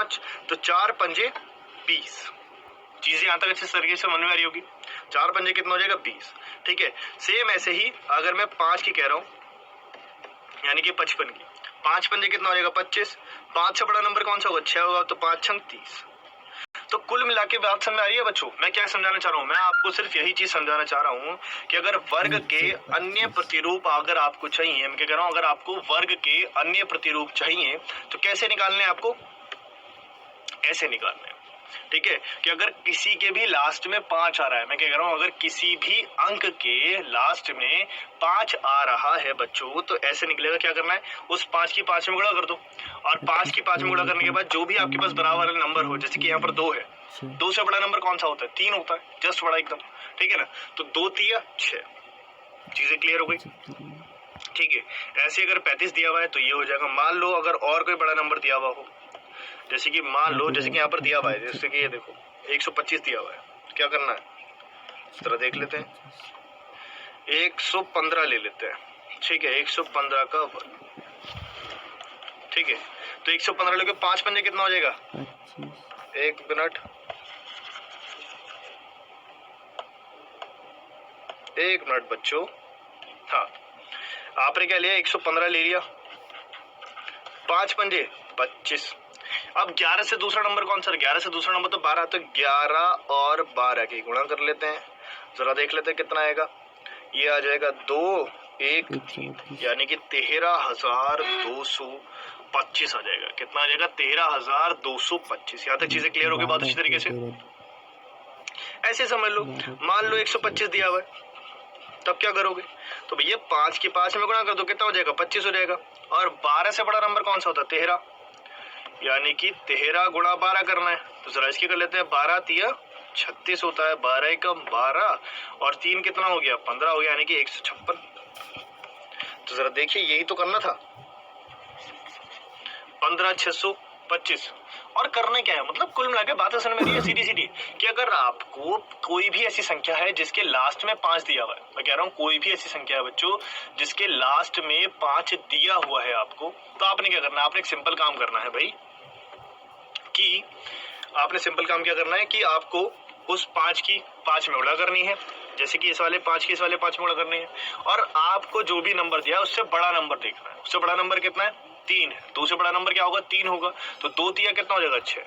5, तो 4 पंजे 20। चीजें यहाँ तक अच्छे तरीके से समझ में आ रही होगी। 4 पंजे कितना हो जाएगा 20, ठीक है। सेम ऐसे ही अगर मैं 5 की कह रहा हूँ यानी कि 55 की, 5 पंजे कितना हो जाएगा 25। 5 से बड़ा नंबर कौन सा होगा 6 होगा, तो 5 छंग 30। तो कुल मिला के बात समझ में आ रही है बच्चों। मैं क्या समझाना चाह रहा हूँ, मैं आपको सिर्फ यही चीज समझाना चाह रहा हूँ कि अगर वर्ग के अन्य प्रतिरूप अगर आपको चाहिए, मैं क्या कह रहा हूँ, अगर आपको वर्ग के अन्य प्रतिरूप चाहिए तो कैसे निकालने हैं आपको, ऐसे निकालने हैं, ठीक है। कि अगर किसी के भी लास्ट में 5 आ रहा है, मैं क्या कह रहा हूँ, अगर किसी भी अंक के लास्ट में 5 आ रहा है बच्चों, तो ऐसे निकलेगा। क्या करना है, उस 5 की 5 में गुणा कर दो, और 5 की 5 में गुणा करने के बाद जो भी आपके पास बराबर वाला नंबर हो, जैसे कि यहाँ पर 2 है, 2 से बड़ा नंबर कौन सा होता है 3 होता है, जस्ट बड़ा एकदम, ठीक है ना। तो 2 तिया 6, चीजें क्लियर हो गई, ठीक है। ऐसे अगर 35 दिया हुआ है तो ये हो जाएगा। मान लो अगर और कोई बड़ा नंबर दिया हुआ हो, जैसे कि मान लो, जैसे कि यहाँ पर दिया हुआ है, जैसे कि ये देखो 125 दिया हुआ है, तो क्या करना है जरा देख लेते हैं। 115 ले लेते हैं, ठीक है। 115 का वर्ग, ठीक है। तो 115 लेके 5 पंजे कितना हो जाएगा, 1 मिनट, 1 मिनट बच्चों। हाँ, आपने क्या लिया, 115 ले लिया, 5 पंजे 25। अब 11 से दूसरा नंबर कौन सा, 11 से दूसरा नंबर तो 12, तो 11 और 12 की गुणा कर लेते हैं, जरा देख लेते हैं कितना आएगा। ये आ जाएगा 2 1 3, यानी कि 13,225 आ जाएगा। कितना आ जाएगा 13,225। यहाँ तक चीजें क्लियर होगी बहुत अच्छी तरीके से। ऐसे समझ लो, मान लो 125 दिया हुआ है, तब क्या करोगे, तो भैया 5 की 5 में गुणा कर दो, कितना हो जाएगा 25 हो जाएगा। और 12 से बड़ा नंबर कौन सा होता है 13, यानी कि 13 गुणा 12 करना है, तो जरा इसकी कर लेते हैं। 12 तिया 36 होता है, 12 एकम 12 और 3 कितना हो गया 15 हो गया, यानी कि 156। तो जरा देखिए यही तो करना था, 15,625। और करना क्या है, मतलब कुल मिलाकर बात समझ में रही है सीधी सीधी, कि अगर आपको कोई भी ऐसी संख्या है जिसके लास्ट में 5 दिया हुआ है, मैं कह रहा हूँ कोई भी ऐसी संख्या है बच्चों जिसके लास्ट में 5 दिया हुआ है आपको, तो आपने क्या करना है, आपने एक सिंपल काम करना है भाई, कि आपने सिंपल काम क्या करना है कि आपको उस 5 की 5 में गुणा करनी है, जैसे कि इस वाले 5 की इस वाले 5 में गुणा करनी है, और आपको जो भी नंबर दिया है उससे बड़ा नंबर देखना है। उससे बड़ा नंबर कितना है 3 है, तो उससे बड़ा नंबर क्या होगा 3 होगा, तो 2 तिया कितना हो जाएगा 6।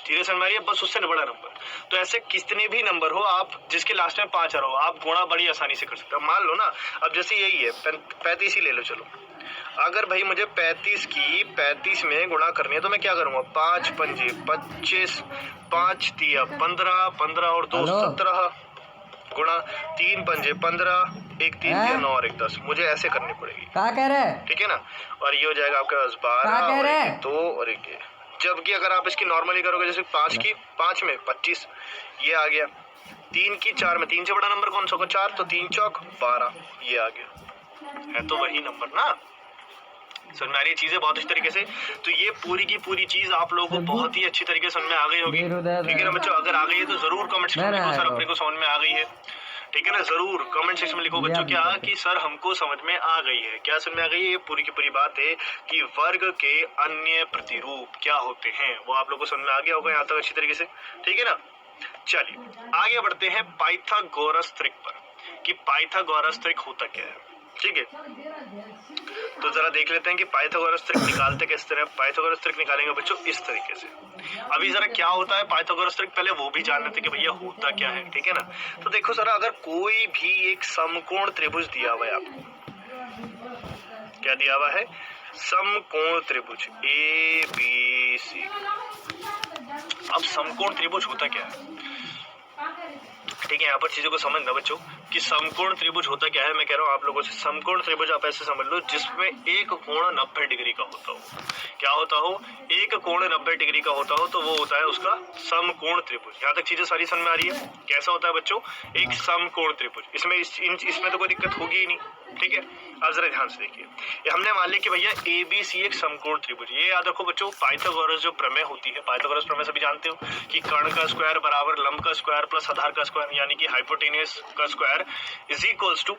धीरे समझ में आ रही है, बस उससे बड़ा नंबर। तो ऐसे कितने भी नंबर हो आप जिसके लास्ट में 5 आ रहा हो, आप गुणा बड़ी आसानी से कर सकते हो। मान लो ना, अब जैसे यही है 35 ही ले लो, चलो अगर भाई मुझे 35 की 35 में गुणा करनी है, तो मैं क्या करूंगा, 5 पंजे 25, 5 तिया 15, 15 और 2 17 गुणा 3 पंजे 15, 1 3 तिया 9 और 1 10। मुझे ऐसे करनी पड़ेगी, क्या कह रहे हैं, ठीक है ना। और ये हो जाएगा आपके पास 12 2 और 1। जबकि अगर आप इसकी नॉर्मली करोगे, जैसे 5 की 5 में 25, ये आ गया। 3 की 4 में, 3 से बड़ा नंबर कौन सा होगा 4, तो 3 चौक 12, ये आ गया। है तो वही नंबर ना, समझ में आ रही है चीजें बहुत अच्छी तरीके से। तो ये पूरी की पूरी चीज आप लोगों को बहुत ही अच्छी तरीके से समझ में आ गई होगी, ठीक है ना बच्चों। अगर आ गई है तो जरूर कमेंट सेक्शन में लिखो सर अपने को समझ में आ गई है, ठीक है ना। जरूर कमेंट सेक्शन में लिखो बच्चों क्या कि सर हमको समझ में आ गई है। क्या समझ में आ गई है, ये पूरी की पूरी बात है कि वर्ग के अन्य प्रतिरूप क्या होते हैं, वो आप लोग को समझ में आ गया होगा यहाँ तक अच्छी तरीके से, ठीक है ना। चलिए आगे बढ़ते हैं पाइथागोरस त्रिक पर, कि पाइथागोरस त्रिक होता क्या है, ठीक है। तो जरा देख लेते हैं कि पाइथागोरस त्रिक निकालते किस तरह। पाइथागोरस त्रिक निकालेंगे बच्चों इस तरीके से। अभी जरा क्या होता है पाइथागोरस त्रिक, पहले वो भी जान लेते कि भैया होता क्या है, ठीक है ना। तो देखो जरा, अगर कोई भी एक समकोण त्रिभुज दिया हुआ है आपको, क्या दिया हुआ है, समकोण त्रिभुज ABC। अब समकोण त्रिभुज होता क्या है, ठीक है। यहाँ पर चीजों को समझना बच्चों कि समकोण त्रिभुज होता क्या है। मैं कह रहा हूँ आप लोगों से, समकोण त्रिभुज आप ऐसे समझ लो जिसमें एक कोण 90 डिग्री का होता हो। क्या होता हो, एक कोण 90 डिग्री का होता हो, तो वो होता है उसका समकोण त्रिभुज। यहाँ तक चीजें सारी समझ में आ रही है। कैसा होता है बच्चों, एक समकोण त्रिभुज, इसमें तो कोई दिक्कत होगी ही नहीं, ठीक है। अब जरा ध्यान से देखिए, हमने मान लिया कि भैया ABC एक समकोण त्रिभुज। ये याद रखो बच्चों, पाइथागोरस जो प्रमेय होती है, पाइथागोरस प्रमेय सभी जानते हो कि कर्ण का स्क्वायर बराबर लंब का स्क्वायर प्लस आधार का स्क्वायर, यानी कि हाइपोटेनियस का square is equals to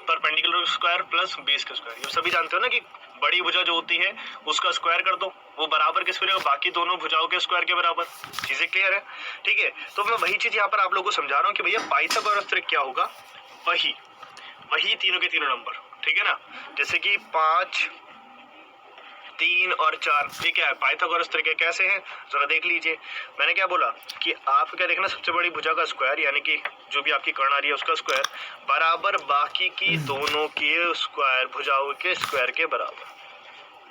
perpendicular square plus base का स्क्वायर। ये सभी जानते हो ना कि बड़ी भुजा जो होती है उसका स्क्वायर कर दो, वो बराबर किस पर बाकी दोनों भुजाओं के स्क्वायर के बराबर। चीजें क्लियर है? ठीक है, तो मैं वही चीज यहाँ पर आप लोगों को समझा रहा हूँ कि भैया पाइथागोरस त्रिक क्या होगा, वही तीनों के तीनों नंबर। ठीक है ना, जैसे कि 5, 3 और 4, ये क्या है? पाइथागोरस त्रिक है। कैसे हैं जरा देख लीजिए। मैंने क्या बोला कि आप क्या देखना, सबसे बड़ी भुजा का स्क्वायर यानी कि जो भी आपकी कर्ण आ रही है उसका स्क्वायर बराबर बाकी की दोनों के स्क्वायर, भुजाओं के स्क्वायर के बराबर,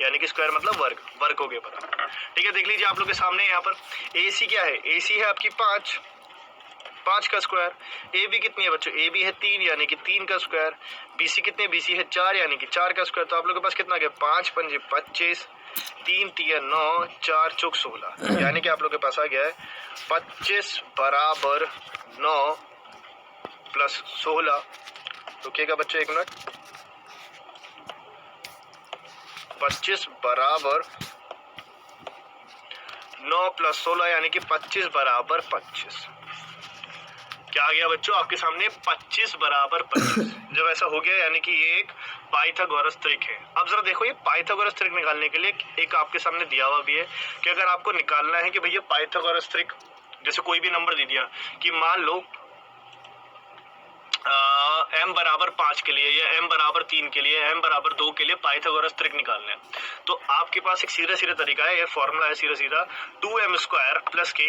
यानी कि स्क्वायर मतलब वर्गों के बराबर। ठीक है, देख लीजिए आप लोग के सामने यहाँ पर AC क्या है? AC है आपकी 5 का स्क्वायर। AB कितनी है बच्चों? AB है 3 यानी कि 3 का स्क्वायर। BC कितने? BC है 4 यानी कि 4 का स्क्वायर। तो आप लोग के पास कितना गया? 5 पंजे 25, 3 तिया 9, 4 चौक 16, यानी कि आप लोग के पास आ गया है 25 बराबर 9 प्लस 16। रुकिएगा बच्चों 1 मिनट। 25 बराबर 9 प्लस 16 यानी कि 25 बराबर 25। क्या आ गया बच्चों आपके सामने? 25 बराबर 25। जब ऐसा हो गया यानी कि ये एक पाइथागोरस त्रिक है। अब जरा देखो, ये पाइथागोरस त्रिक निकालने के लिए एक आपके सामने दिया हुआ भी है कि अगर आपको निकालना है कि भैया पाइथागोरस त्रिक, जैसे कोई भी नंबर दे दिया कि मान लो m बराबर 5 के लिए या m बराबर 3 के लिए, m बराबर 2 के लिए पाइथागोरस त्रिक निकालना है, तो आपके पास एक सीधा तरीका है, ये फॉर्मूला है सीधा 2m स्क्वायर प्लस के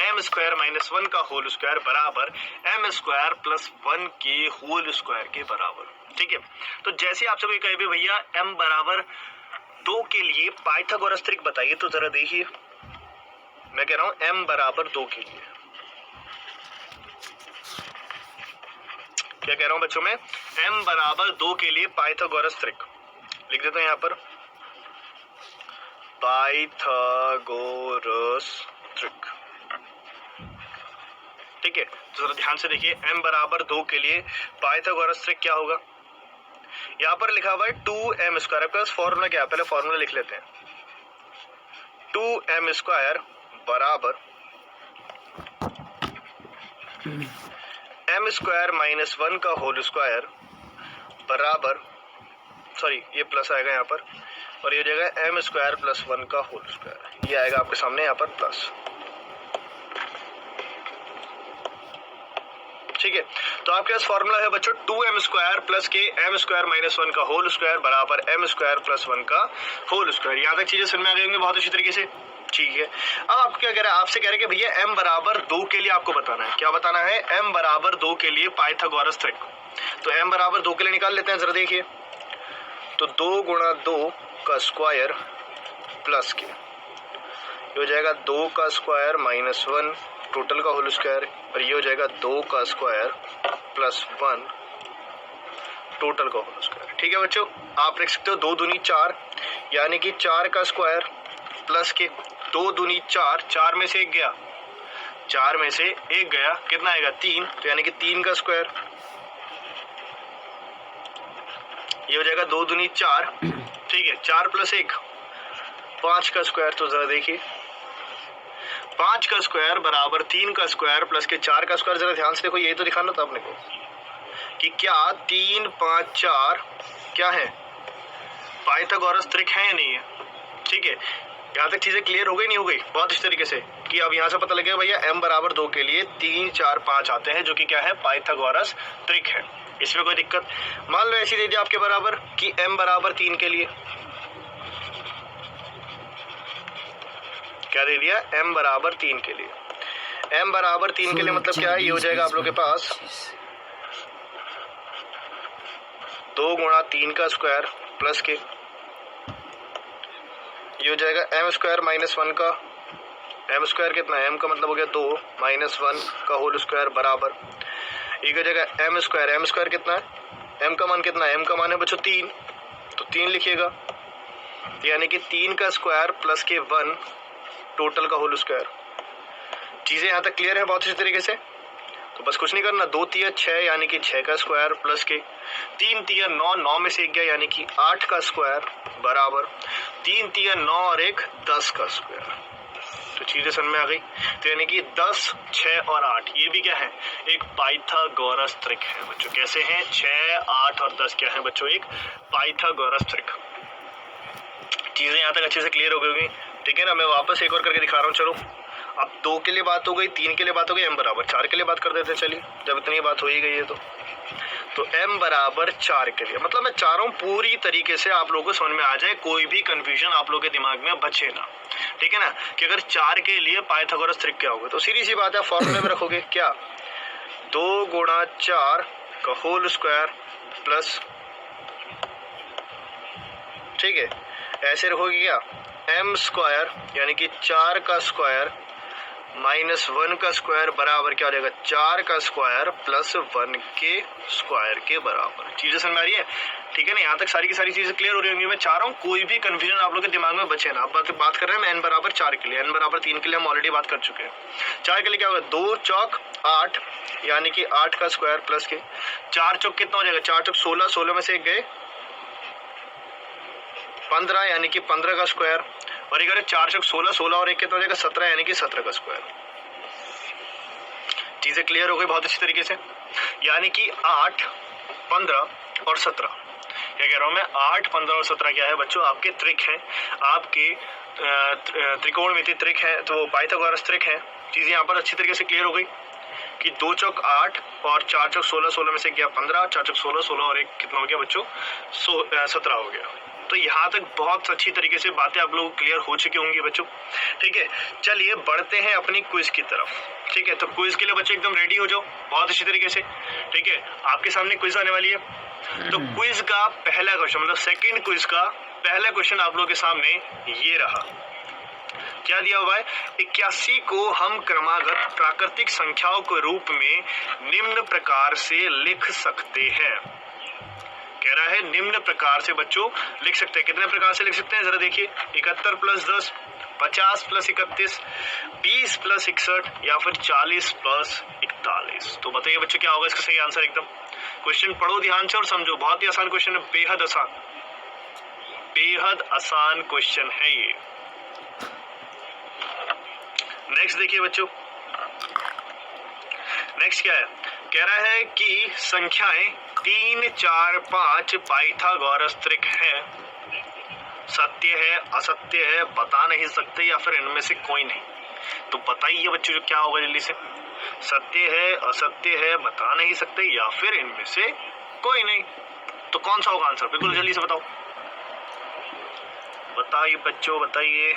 m स्क्वायर माइनस 1 का होल स्क्वायर बराबर m स्क्वायर प्लस 1 के होल स्क्वायर के बराबर। ठीक है, तो जैसे आप सभी कहे भैया m बराबर 2 के लिए पाइथागोरस त्रिक बताइए, तो जरा देखिए मैं कह रहा हूं m बराबर 2 के लिए क्या कह रहा हूं बच्चों में? m बराबर 2 के लिए पाइथागोरस त्रिक लिख देता हूं यहाँ पर, पाइथागोरस त्रिक। ठीक है, तो जरा ध्यान से देखिए, m बराबर 2 के लिए पाइथागोरस त्रिक क्या होगा? यहाँ पर लिखा हुआ है 2m स्क्वायर प्लस फॉर्मूला क्या है? पहले फॉर्मूला लिख लेते हैं। 2m स्क्वायर बराबर m स्क्वायर माइनस 1 का होल स्क्वायर बराबर, सॉरी ये प्लस आएगा यहाँ पर, और ये हो जाएगा m स्क्वायर प्लस 1 का होल स्क्वायर। ये आएगा आपके सामने यहाँ पर प्लस। ठीक है, तो आपके पास फॉर्मूला है बच्चों 2m स्क्वायर प्लस के m स्क्वायर माइनस 1 का होल स्क्वायर बराबर m स्क्वायर प्लस 1 का होल स्क्वायर। यहाँ तक चीजें समझ में आ गई होंगी बहुत अच्छी तरीके से। ठीक है, अब आप क्या कह रहे हैं? आपसे कह रहे हैं कि भैया m बराबर 2 के लिए आपको बताना है। क्या बताना है? m बराबर 2 के लिए पाइथागोरस त्रिक। तो m बराबर 2 के लिए निकाल लेते हैं, जरा देखिए। तो 2 गुणा 2 का स्क्वायर प्लस के, ये हो जाएगा 2 का स्क्वायर माइनस 1 टोटल का होल स्क्वायर, और ये हो जाएगा 2 का स्क्वायर प्लस 1 टोटल का होल स्क्वायर। ठीक है बच्चों, आप लिख सकते हो 2 दूनी 4 यानी कि 4 का स्क्वायर प्लस के 2 दूनी 4, 4 में से 1 गया, 4 में से 1 गया, कितना आएगा? 3, तो यानी कि 3 का स्क्वायर, ये हो जाएगा 2 दूनी 4। ठीक है, 4 प्लस 1 5 का स्क्वायर। तो जरा देखिए 5 का स्क्वायर बराबर 3 का स्क्वायर प्लस के 4 का स्क्वायर। जरा ध्यान से देखो, यही तो दिखाना था अपने को कि क्या 3, 5, 4 क्या है? पाइथागोरस त्रिक है या नहीं है? ठीक है, यहाँ तक चीजें क्लियर हो गई नहीं हो गई? बहुत इस तरीके से कि अब यहाँ से पता लगेगा भैया m बराबर 2 के लिए 3, 4, 5 आते हैं, जो कि क्या है? पाइथागोरस त्रिक है। इसमें कोई दिक्कत? मान लो ऐसी दे दिया आपके बराबर कि m बराबर 3 के लिए, क्या दे दिया? m बराबर 3 के लिए। m बराबर 3 के लिए मतलब क्या है? ये हो जाएगा आप लोग के पास 2 गुणा 3 का स्क्वायर प्लस के, ये हो जाएगा m स्क्वायर माइनस 1 का, m स्क्वायर कितना है? m का मतलब हो गया 2 माइनस 1 का होल स्क्वायर बराबर, ये हो जाएगा m स्क्वायर कितना है? m का मान कितना है? m का मान है बच्चों 3, तो 3 लिखिएगा, यानी कि 3 का स्क्वायर प्लस के 1 टोटल का होल स्क्वायर। चीजें यहाँ तक क्लियर है बहुत अच्छी तरीके से? तो बस कुछ नहीं करना, 2 तिया 6 यानी कि 6 का स्क्वायर प्लस के 3 तिया 9, 9 में से 1 गया यानी कि 8 का स्क्वायर बराबर 3 तिया 9 और 1 10 का स्क्वायर। तो चीजें समझ में आ गई। तो यानी कि 10, 6 और 8 ये भी क्या है, एक पाइथागोरस त्रिक है बच्चों। कैसे हैं? 6, 8 और 10 क्या है बच्चों, एक पाइथागोरस त्रिक। चीजें यहाँ तक अच्छे से क्लियर हो गई होगी, ठीक है ना। मैं वापस एक और करके दिखा रहा हूँ। चलो अब 2 के लिए बात हो गई, 3 के लिए बात हो गई, m बराबर 4 के लिए बात कर देते हैं। चलिए जब इतनी बात हो ही गई है तो m बराबर 4 के लिए, मतलब मैं चाह रहा हूँ पूरी तरीके से आप लोगों को समझ में आ जाए, कोई भी कंफ्यूजन आप लोगों के दिमाग में बचे ना, ठीक है ना। कि अगर 4 के लिए पाइथागोरस त्रिक क्या होगा, तो सीधी सी बात है, फॉर्मूले में रखोगे क्या, 2 गुणा 4 का होल स्क्वायर प्लस, ठीक है, ऐसे रखोगे क्या, m स्क्वायर यानी कि 4 का स्क्वायर माइनस 1 का स्क्वायर बराबर क्या हो जाएगा, 4 का स्क्वायर प्लस 1 के स्क्वायर के बराबर। चीजें समझ में आ रही है, ठीक है ना। यहाँ तक सारी की सारी चीजें क्लियर हो रही होंगी। मैं चाह रहा हूँ कोई भी कंफ्यूजन आप लोगों के दिमाग में बचे ना। अब बात कर रहे हैं n बराबर 4 के लिए, n बराबर 3 के लिए हम ऑलरेडी बात कर चुके हैं। 4 के लिए क्या होगा, 2 चौक 8 यानी कि 8 का स्क्वायर प्लस के 4 चौक कितना हो जाएगा, 4 चौक 16, 16 में से एक गए 15 यानी कि 15 का स्क्वायर, और एक 4 चौक 16, 16 और एक कितना हो जाएगा 17 यानी कि 17 का स्क्वायर। चीजें क्लियर हो गई बहुत अच्छी तरीके से। यानी कि 8, 15 और 17, क्या कह रहा हूं मैं, 8, 15 और 17 क्या है बच्चों, आपके त्रिक हैं, आपके त्रिकोणमिति त्रिक है, तो वो पाइथागोरस त्रिक है। चीजें यहाँ पर अच्छी तरीके से क्लियर हो गई कि 2 चौक 8 और 4 चौक 16, 16 में से गया 15, 4 चौक 16, 16 और एक कितना हो गया बच्चों, 17 हो गया। तो यहाँ तक बहुत अच्छी तरीके से बातें आप लोग क्लियर हो चुकी होंगी बच्चों, ठीक है। चलिए बढ़ते हैं अपनी क्विज की तरफ, ठीक है। तो क्विज के लिए बच्चों एकदम रेडी हो जाओ बहुत अच्छी तरीके से, ठीक है। आपके सामने क्विज आने वाली है। तो क्विज का पहला क्वेश्चन, मतलब सेकंड क्विज का पहला क्वेश्चन आप लोगों के सामने ये रहा। क्या दिया हुआ है, 81 को हम क्रमागत प्राकृतिक संख्याओं के रूप में निम्न प्रकार से लिख सकते हैं। कह रहा है निम्न प्रकार से बच्चों लिख सकते हैं। कितने प्रकार से लिख सकते हैं जरा देखिए, 71 प्लस 10, 50 प्लस 31, 20 प्लस 61 या फिर 40 प्लस 41। तो बताइए बच्चों क्या होगा इसका सही आंसर। एकदम क्वेश्चन पढ़ो ध्यान से और समझो, बहुत ही आसान क्वेश्चन है, बेहद आसान, बेहद आसान क्वेश्चन है ये। नेक्स्ट देखिए बच्चों, नेक्स्ट क्या है, कह रहा है कि संख्याएं 3, 4, 5 पाइथागोरस त्रिक है, सत्य है, असत्य है, बता नहीं सकते या फिर इनमें से कोई नहीं। तो बताइए बच्चों जो क्या होगा जल्दी से, सत्य है, असत्य है, बता नहीं सकते या फिर इनमें से कोई नहीं। तो कौन सा होगा आंसर, बिल्कुल जल्दी से बताओ, बताइए बच्चों बताइए।